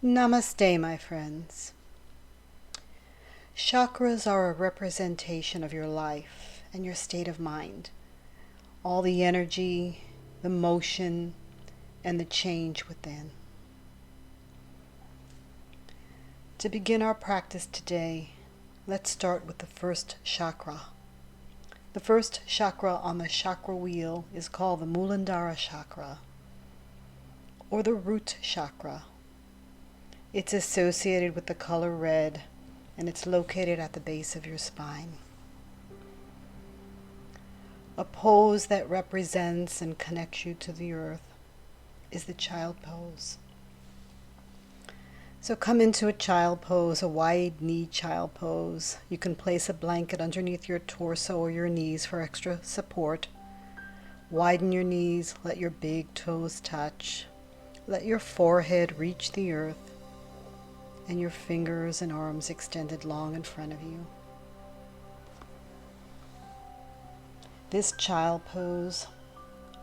Namaste, my friends. Chakras are a representation of your life and your state of mind. All the energy, the motion, and the change within. To begin our practice today, let's start with the first chakra. The first chakra on the chakra wheel is called the Muladhara chakra, or the root chakra. It's associated with the color red, and it's located at the base of your spine. A pose that represents and connects you to the earth is the child pose. So come into a child pose, a wide knee child pose. You can place a blanket underneath your torso or your knees for extra support. Widen your knees, let your big toes touch. Let your forehead reach the earth, and your fingers and arms extended long in front of you. This child pose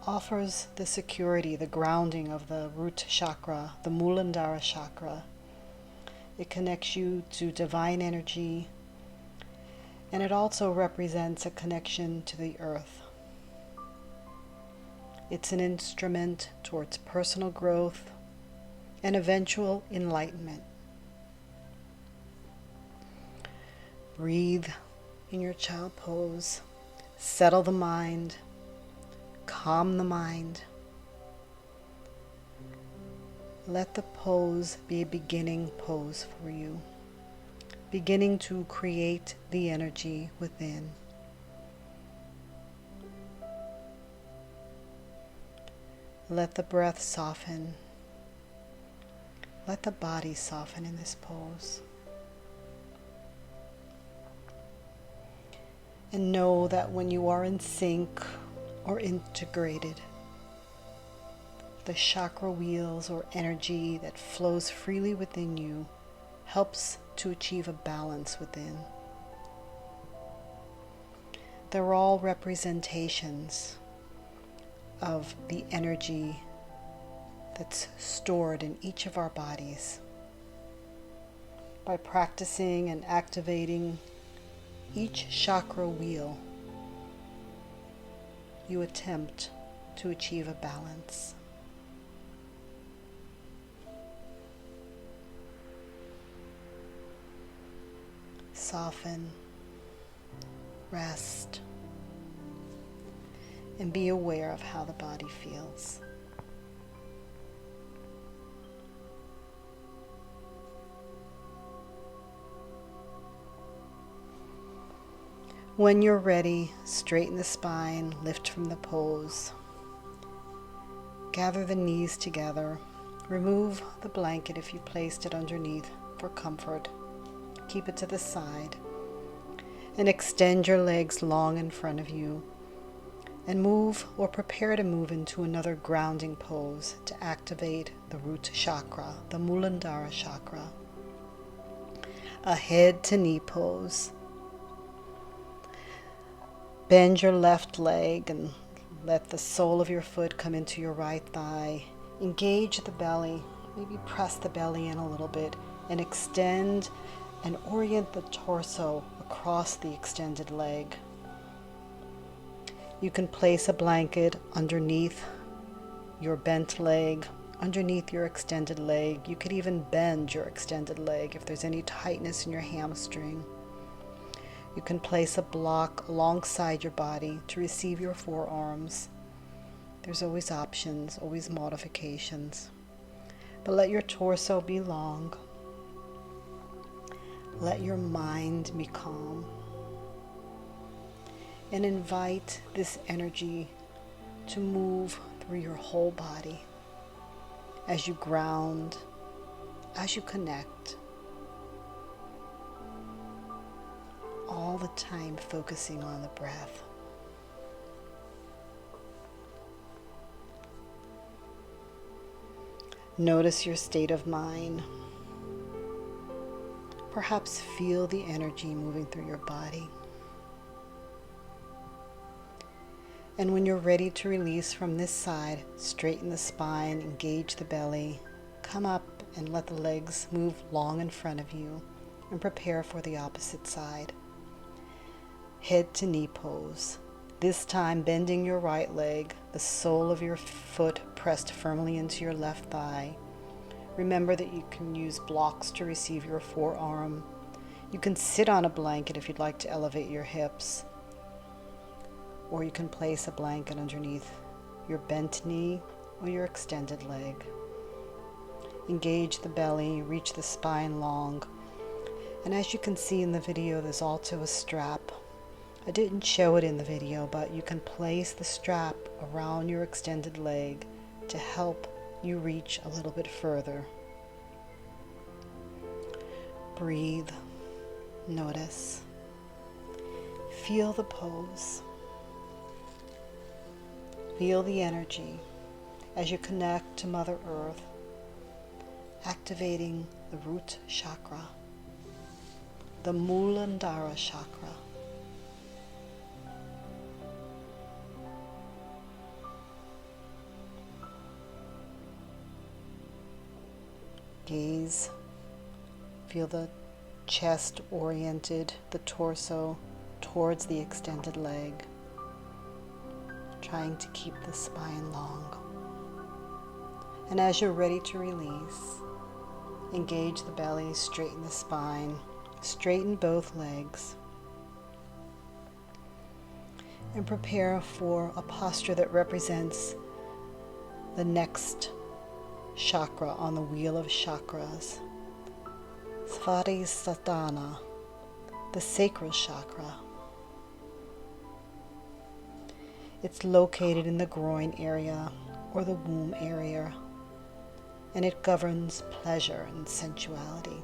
offers the security, the grounding of the root chakra, the Muladhara chakra. It connects you to divine energy, and it also represents a connection to the earth. It's an instrument towards personal growth and eventual enlightenment. Breathe in your child pose. Settle the mind. Calm the mind. Let the pose be a beginning pose for you, beginning to create the energy within. Let the breath soften. Let the body soften in this pose. And know that when you are in sync or integrated, the chakra wheels or energy that flows freely within you helps to achieve a balance within. They're all representations of the energy that's stored in each of our bodies. By practicing and activating each chakra wheel, you attempt to achieve a balance. Soften, rest, and be aware of how the body feels. When you're ready, straighten the spine, lift from the pose. Gather the knees together. Remove the blanket if you placed it underneath for comfort. Keep it to the side. And extend your legs long in front of you. And move or prepare to move into another grounding pose to activate the root chakra, the Muladhara chakra. A head to knee pose. Bend your left leg and let the sole of your foot come into your right thigh. Engage the belly, maybe press the belly in a little bit, and extend and orient the torso across the extended leg. You can place a blanket underneath your bent leg, underneath your extended leg. You could even bend your extended leg if there's any tightness in your hamstring. You can place a block alongside your body to receive your forearms. There's always options, always modifications. But let your torso be long. Let your mind be calm. And invite this energy to move through your whole body as you ground, as you connect. All the time focusing on the breath. Notice your state of mind. Perhaps feel the energy moving through your body. And when you're ready to release from this side, straighten the spine, engage the belly, come up and let the legs move long in front of you and prepare for the opposite side. Head to knee pose. This time bending your right leg, the sole of your foot pressed firmly into your left thigh. Remember that you can use blocks to receive your forearm. You can sit on a blanket if you'd like to elevate your hips, or you can place a blanket underneath your bent knee or your extended leg. Engage the belly, reach the spine long. And as you can see in the video, there's also a strap. I didn't show it in the video, but you can place the strap around your extended leg to help you reach a little bit further. Breathe, notice, feel the pose, feel the energy as you connect to Mother Earth, activating the root chakra, the Muladhara chakra. Gaze, feel the chest oriented, the torso towards the extended leg, trying to keep the spine long. And as you're ready to release, engage the belly, straighten the spine, straighten both legs, and prepare for a posture that represents the next chakra on the wheel of chakras, Svadhisthana, the Sacral Chakra. It's located in the groin area or the womb area, and it governs pleasure and sensuality.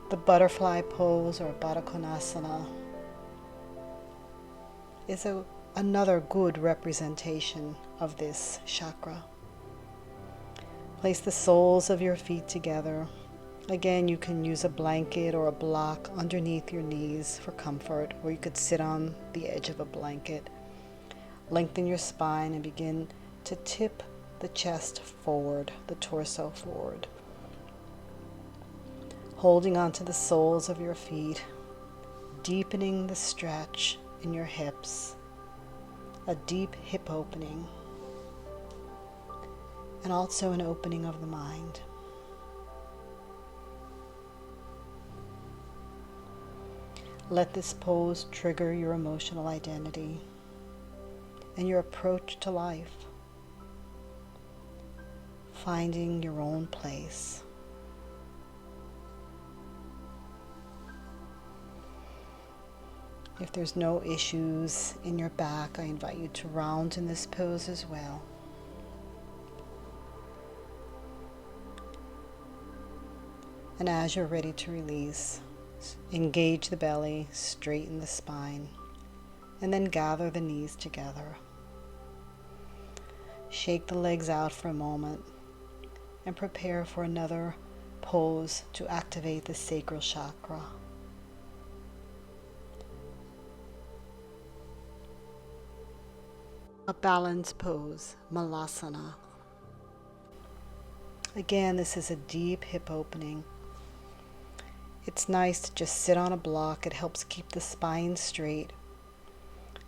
The butterfly pose, or Baddha Konasana, is another good representation of this chakra. Place the soles of your feet together. Again, you can use a blanket or a block underneath your knees for comfort, or you could sit on the edge of a blanket. Lengthen your spine and begin to tip the chest forward, the torso forward. Holding onto the soles of your feet, deepening the stretch in your hips, a deep hip opening, and also an opening of the mind. Let this pose trigger your emotional identity and your approach to life, finding your own place. If there's no issues in your back, I invite you to round in this pose as well. And as you're ready to release, engage the belly, straighten the spine, and then gather the knees together. Shake the legs out for a moment and prepare for another pose to activate the sacral chakra. A balance pose, Malasana. Again, this is a deep hip opening. It's nice to just sit on a block. It helps keep the spine straight.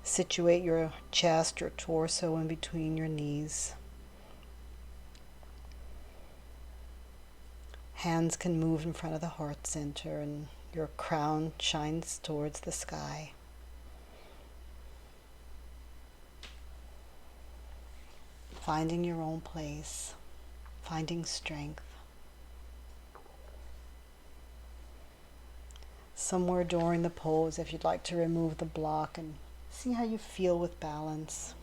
Situate your chest or torso in between your knees. Hands can move in front of the heart center and your crown shines towards the sky. Finding your own place, finding strength. Somewhere during the pose, if you'd like to remove the block and see how you feel with balance.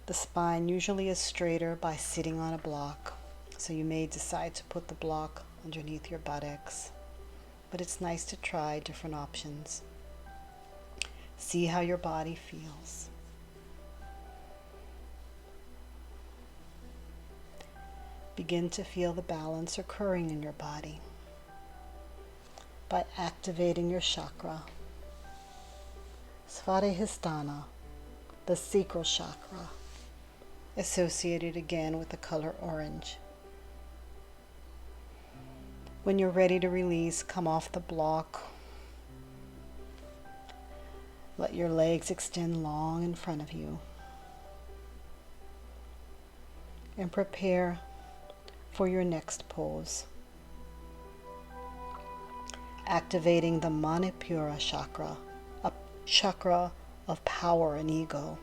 The spine usually is straighter by sitting on a block, so you may decide to put the block underneath your buttocks, but it's nice to try different options. See how your body feels. Begin to feel the balance occurring in your body by activating your chakra, Svadhisthana, the Sacral Chakra. associated again with the color orange. When you're ready to release, come off the block. Let your legs extend long in front of you. And prepare for your next pose. Activating the Manipura chakra, a chakra of power and ego,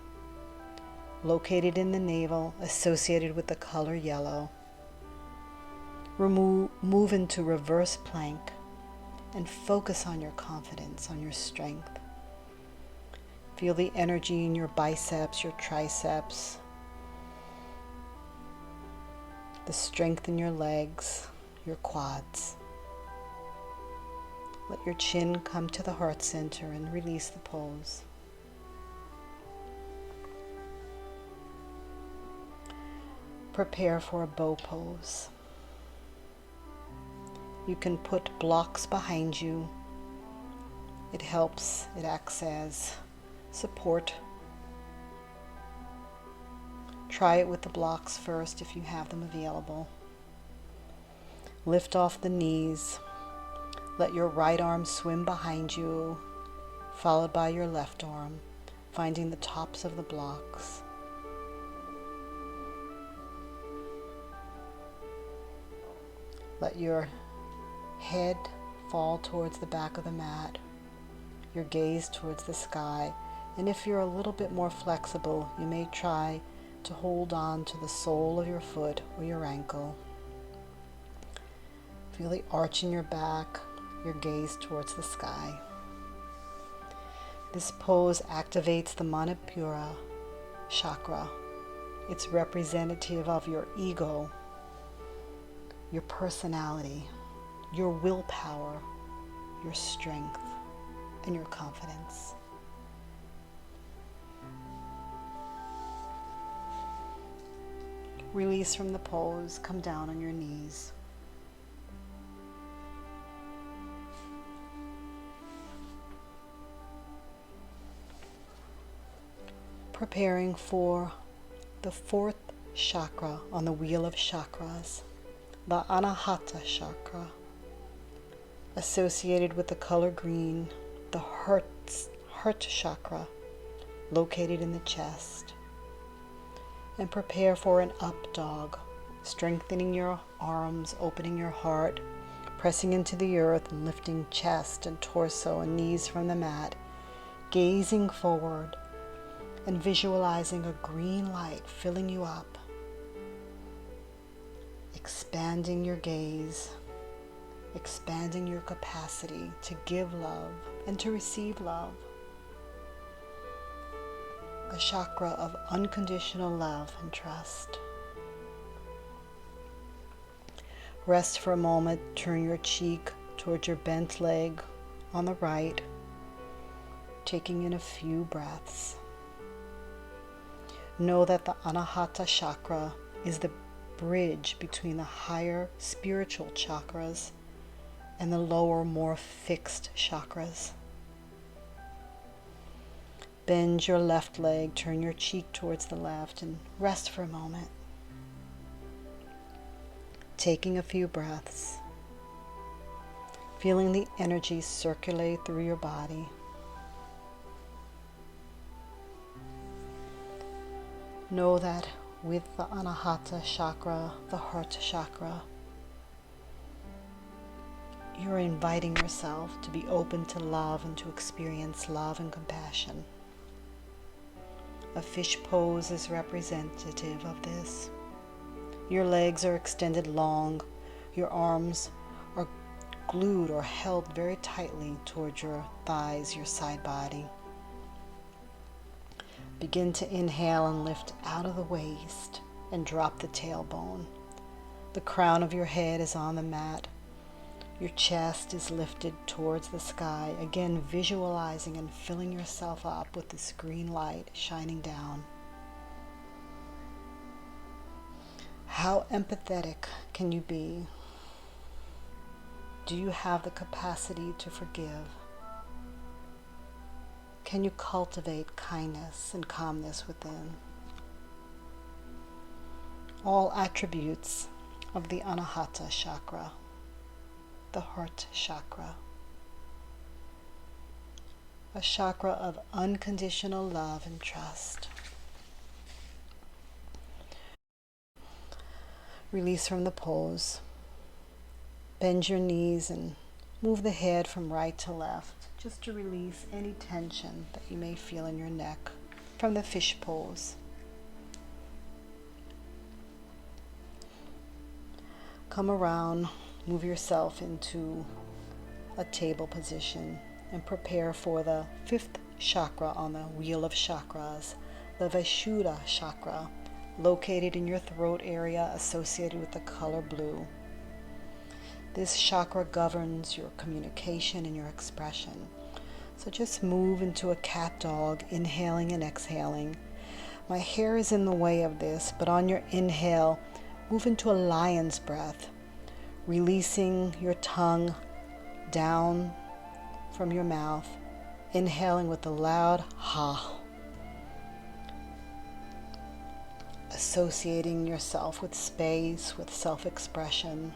located in the navel, associated with the color yellow. Move into reverse plank and focus on your confidence, on your strength. Feel the energy in your biceps, your triceps, the strength in your legs, your quads. Let your chin come to the heart center and release the pose. Prepare for a bow pose. You can put blocks behind you. It helps, it acts as support. Try it with the blocks first if you have them available. Lift off the knees. Let your right arm swim behind you, followed by your left arm, finding the tops of the blocks. Let your head fall towards the back of the mat, your gaze towards the sky, and if you're a little bit more flexible, you may try to hold on to the sole of your foot or your ankle. Feel the arch in your back, your gaze towards the sky. This pose activates the Manipura chakra. It's representative of your ego, your personality, your willpower, your strength, and your confidence. Release from the pose, come down on your knees. Preparing for the fourth chakra on the wheel of chakras, the Anahata chakra, associated with the color green, the heart chakra, located in the chest. And prepare for an up dog, strengthening your arms, opening your heart, pressing into the earth and lifting chest and torso and knees from the mat, gazing forward and visualizing a green light filling you up, expanding your gaze, expanding your capacity to give love and to receive love. A chakra of unconditional love and trust. Rest for a moment, turn your cheek towards your bent leg on the right, taking in a few breaths. Know that the Anahata chakra is the bridge between the higher spiritual chakras and the lower, more fixed chakras. Bend your left leg, turn your cheek towards the left, and rest for a moment. Taking a few breaths, feeling the energy circulate through your body. Know that with the Anahata chakra, the heart chakra, you're inviting yourself to be open to love and to experience love and compassion. A fish pose is representative of this. Your legs are extended long, your arms are glued or held very tightly towards your thighs, your side body. Begin to inhale and lift out of the waist and drop the tailbone. The crown of your head is on the mat. Your chest is lifted towards the sky, again visualizing and filling yourself up with this green light shining down. How empathetic can you be? Do you have the capacity to forgive? Can you cultivate kindness and calmness within? all attributes of the Anahata chakra, the heart chakra, a chakra of unconditional love and trust. Release from the pose. Bend your knees and move the head from right to left, just to release any tension that you may feel in your neck from the fish pose. Come around, move yourself into a table position and prepare for the fifth chakra on the wheel of chakras, the Vishuddha chakra, located in your throat area associated with the color blue. This chakra governs your communication and your expression. So just move into a cat dog, inhaling and exhaling. My hair is in the way of this, but on your inhale, move into a lion's breath, releasing your tongue down from your mouth, inhaling with a loud ha, associating yourself with space, with self-expression,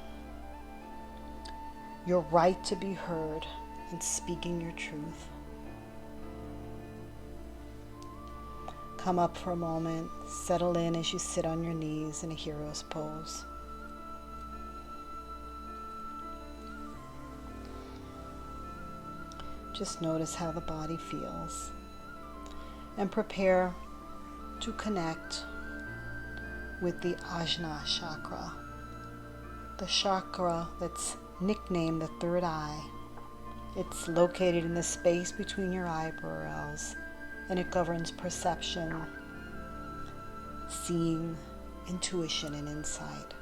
your right to be heard, and speaking your truth. Come up for a moment, settle in as you sit on your knees in a hero's pose. Just notice how the body feels and prepare to connect with the Ajna chakra, the chakra that's nicknamed the third eye. It's located in the space between your eyebrows, and it governs perception, seeing, intuition, and insight.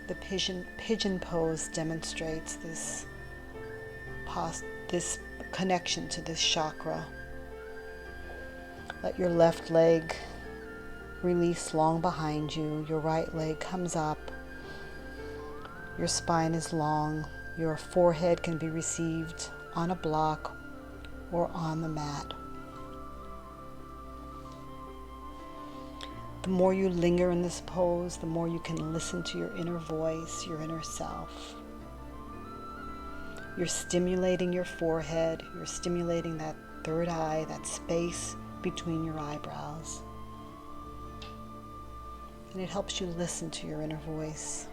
The pigeon pose demonstrates this connection to this chakra. Let your left leg release long behind you. Your right leg comes up. Your spine is long. Your forehead can be received on a block or on the mat. The more you linger in this pose, the more you can listen to your inner voice, your inner self. You're stimulating your forehead. You're stimulating that third eye, that space between your eyebrows. And it helps you listen to your inner voice.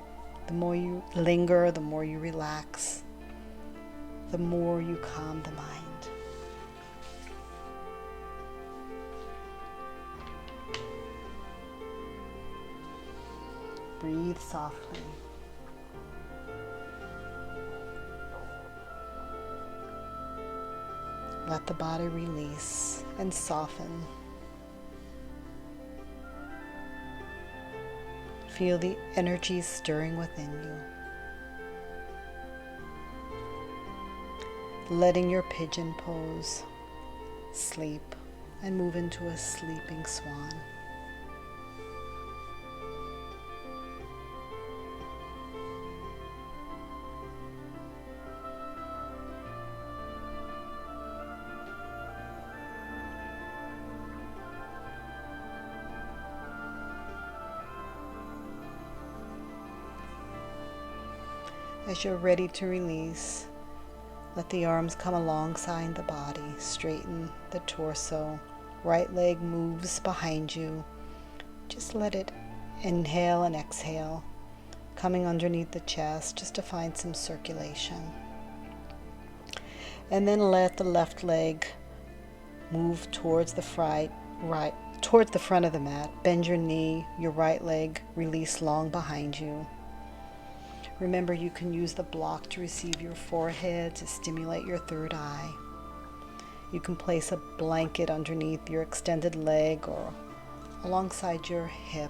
The more you linger, the more you relax, the more you calm the mind. Breathe softly. Let the body release and soften. Feel the energy stirring within you. Letting your pigeon pose sleep and move into a sleeping swan. As you're ready to release, let the arms come alongside the body, straighten the torso. Right leg moves behind you. Just let it inhale and exhale, coming underneath the chest just to find some circulation. And then let the left leg move towards the towards the front of the mat. Bend your knee, your right leg release long behind you. Remember, you can use the block to receive your forehead, to stimulate your third eye. You can place a blanket underneath your extended leg or alongside your hip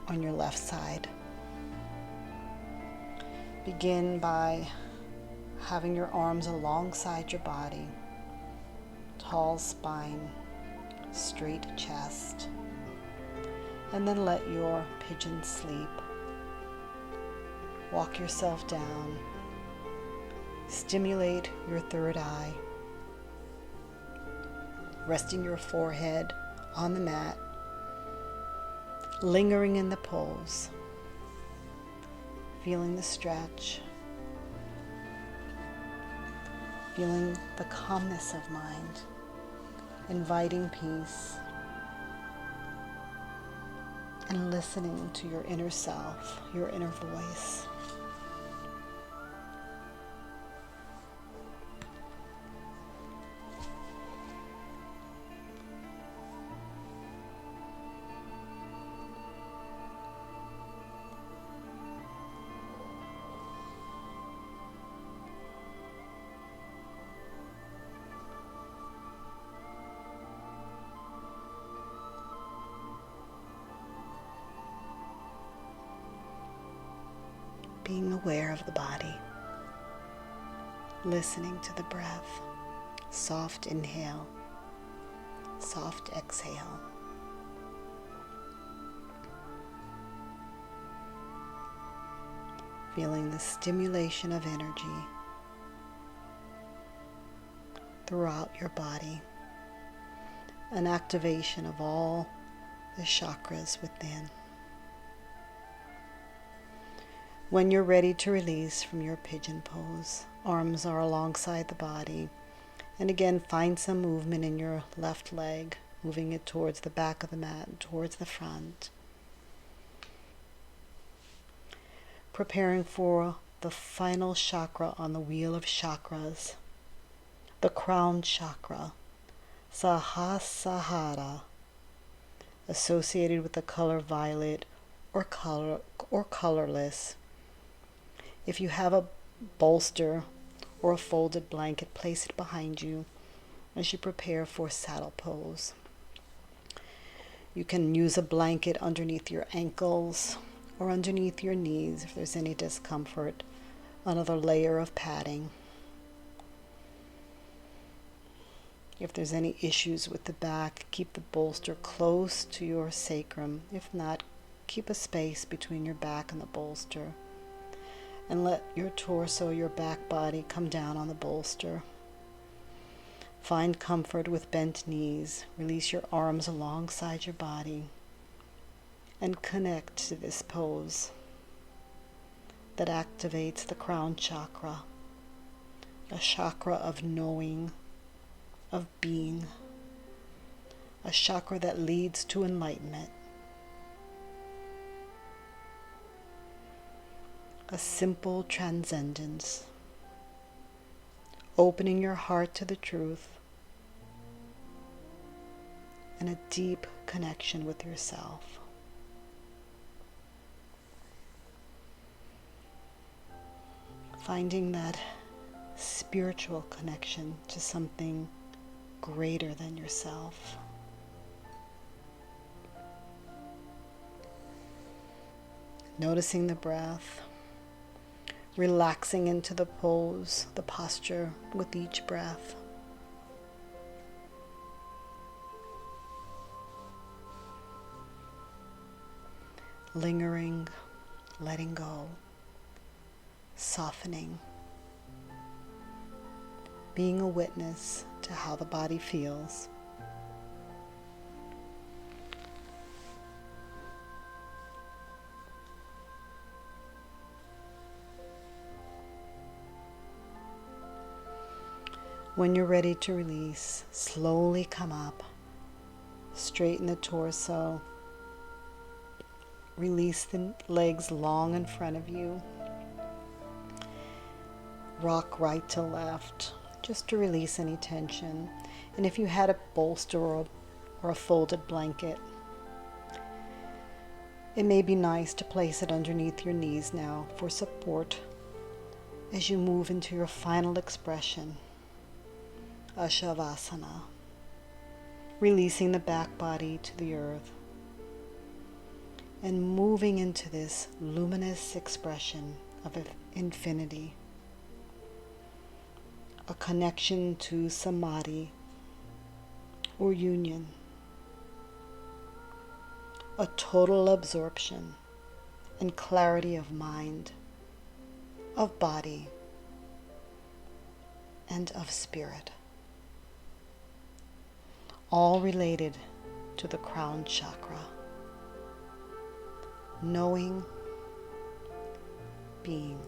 on your left side. Begin by having your arms alongside your body, tall spine, straight chest, and then let your pigeon sleep. Walk yourself down. Stimulate your third eye. Resting your forehead on the mat, lingering in the pose, feeling the stretch, feeling the calmness of mind, inviting peace, and listening to your inner self, your inner voice. Being aware of the body, listening to the breath, soft inhale, soft exhale. Feeling the stimulation of energy throughout your body, an activation of all the chakras within. When you're ready to release from your pigeon pose, arms are alongside the body. And again, find some movement in your left leg, moving it towards the back of the mat, towards the front. Preparing for the final chakra on the wheel of chakras, the crown chakra, Sahasrara, associated with the color violet or colorless. If you have a bolster or a folded blanket, place it behind you as you prepare for saddle pose. You can use a blanket underneath your ankles or underneath your knees if there's any discomfort, another layer of padding. If there's any issues with the back, keep the bolster close to your sacrum. If not, keep a space between your back and the bolster. And let your torso, your back body, come down on the bolster. Find comfort with bent knees. Release your arms alongside your body. And connect to this pose that activates the crown chakra, a chakra of knowing, of being, a chakra that leads to enlightenment. A simple transcendence, opening your heart to the truth, and a deep connection with yourself. Finding that spiritual connection to something greater than yourself. Noticing the breath. Relaxing into the pose, the posture with each breath. Lingering, letting go, softening. Being a witness to how the body feels. When you're ready to release, slowly come up, straighten the torso, release the legs long in front of you, rock right to left, just to release any tension. And if you had a bolster or a folded blanket, it may be nice to place it underneath your knees now for support as you move into your final expression. Shavasana, releasing the back body to the earth and moving into this luminous expression of infinity, a connection to samadhi or union, a total absorption and clarity of mind, of body, and of spirit. All related to the crown chakra. Knowing, being.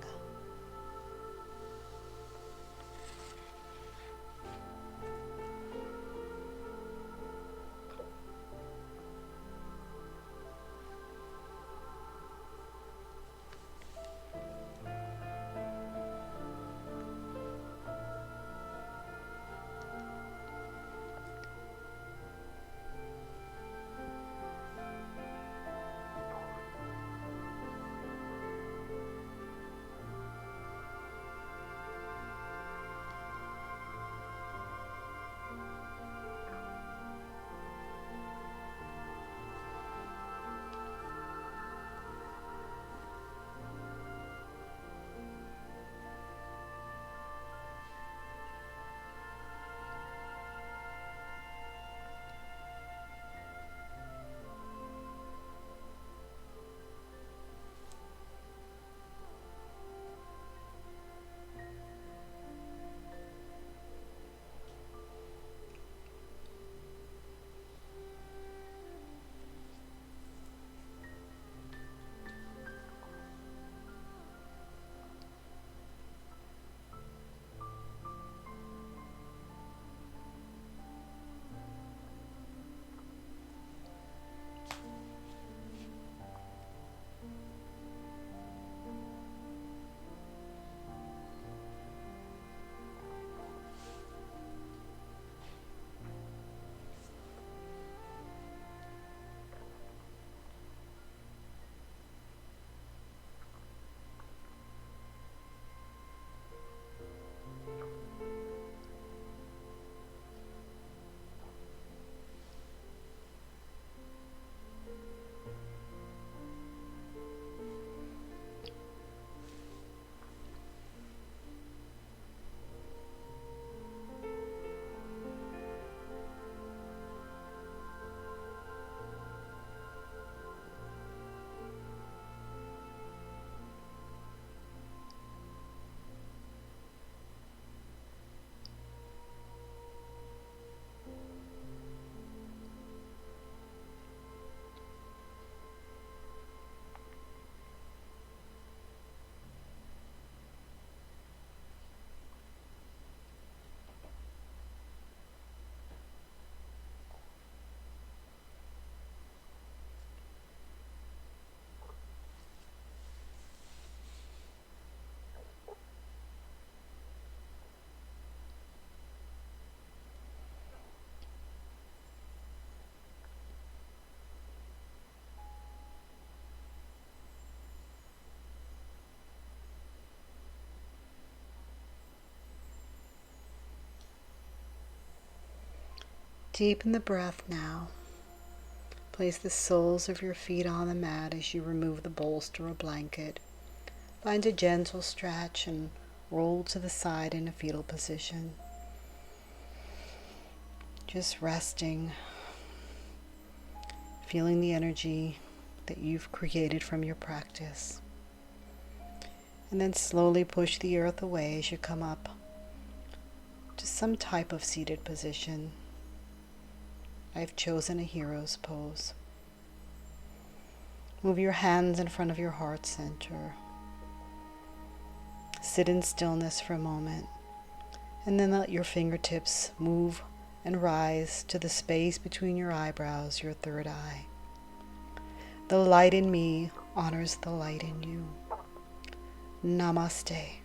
Deepen the breath now. Place the soles of your feet on the mat as you remove the bolster or blanket. Find a gentle stretch and roll to the side in a fetal position. Just resting, feeling the energy that you've created from your practice. And then slowly push the earth away as you come up to some type of seated position. I've chosen a hero's pose. Move your hands in front of your heart center. Sit in stillness for a moment, and then let your fingertips move and rise to the space between your eyebrows, your third eye. The light in me honors the light in you. Namaste.